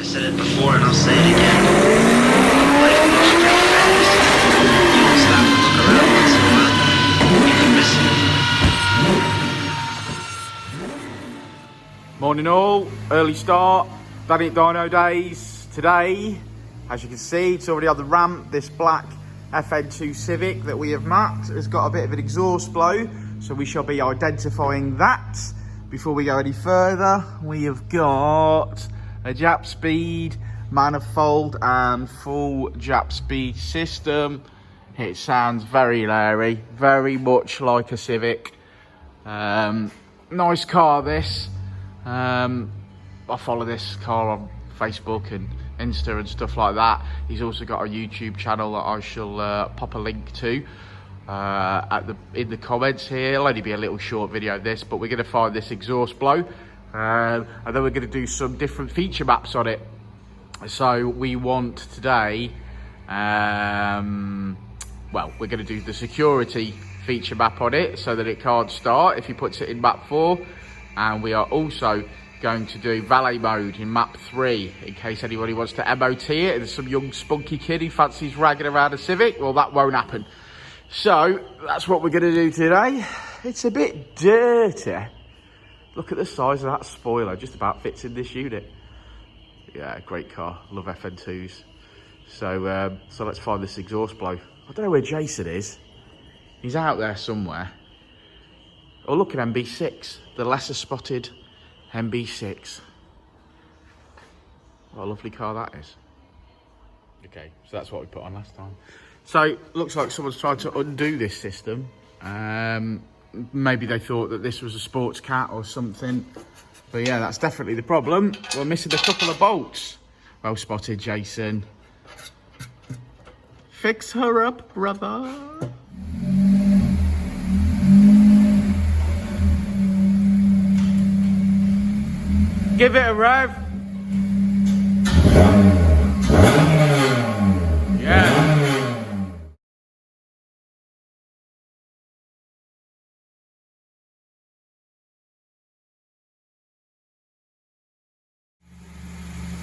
I said it before and I'll say it again. Life moves pretty fast. You don't stop and look around once in a while, you can miss it. Morning all, early start, done it Dynodaze today. As you can see, it's already on the ramp. This black FN2 Civic that we have mapped has got a bit of an exhaust blow, so we shall be identifying that. Before we go any further, we have got a Jap speed manifold and full Jap speed system. It sounds very Larry, very much like a Civic. Nice car this. I follow this car on Facebook and Insta and stuff like that. He's also got a YouTube channel that I shall pop a link to in the comments here. It'll only be a little short video of this, but we're going to find this exhaust blow and then we're going to do some different feature maps on it. So we want today, well, we're going to do the security feature map on it so that it can't start if he puts it in map 4, and we are also going to do valet mode in map 3 in case anybody wants to MOT it and there's some young spunky kid who fancies ragging around a Civic. Well, that won't happen. So that's what we're going to do today. It's a bit dirty. Look at the size of that spoiler, just about fits in this unit. Yeah, great car, love FN2s. So so let's find this exhaust blow. I don't know where Jason is. He's out there somewhere. Oh, look at MB6, the lesser spotted MB6. What a lovely car that is. Okay, so that's what we put on last time. So, looks like someone's tried to undo this system. Maybe they thought that this was a sports cat or something. But yeah, that's definitely the problem. We're missing a couple of bolts. Well spotted, Jason. Fix her up, brother. Give it a rev. Yeah.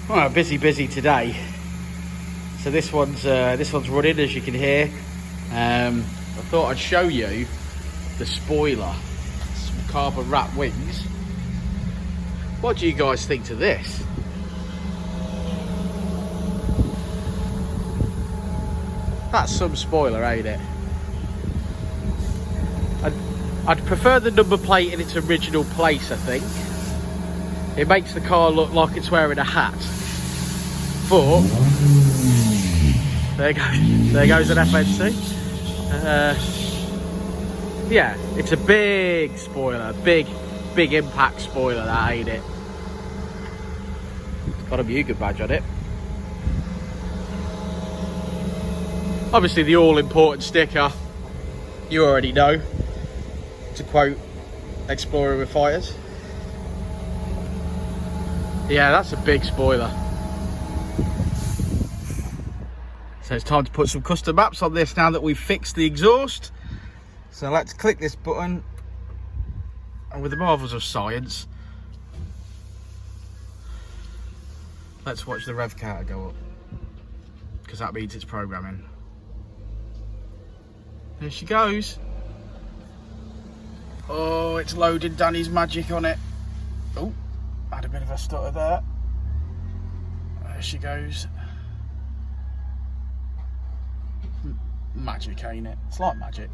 Well, busy today. So this one's running, as you can hear. I thought I'd show you the spoiler. Some carbon wrap wings. What do you guys think to this? That's some spoiler, ain't it? I'd prefer the number plate in its original place, I think. It makes the car look like it's wearing a hat. But there goes an FN2. Yeah, it's a big spoiler, big impact spoiler, that, ain't it? It's got a Buga badge on it. Obviously the all-important sticker, you already know, to quote Explorer with Fighters. Yeah, that's a big spoiler. So it's time to put some custom maps on this now that we've fixed the exhaust. So let's click this button, and with the marvels of science, let's watch the rev counter go up, because that means it's programming. There she goes. Oh, it's loading Danny's magic on it. Oh, had a bit of a stutter there. There she goes. Magic, ain't it? It's like magic.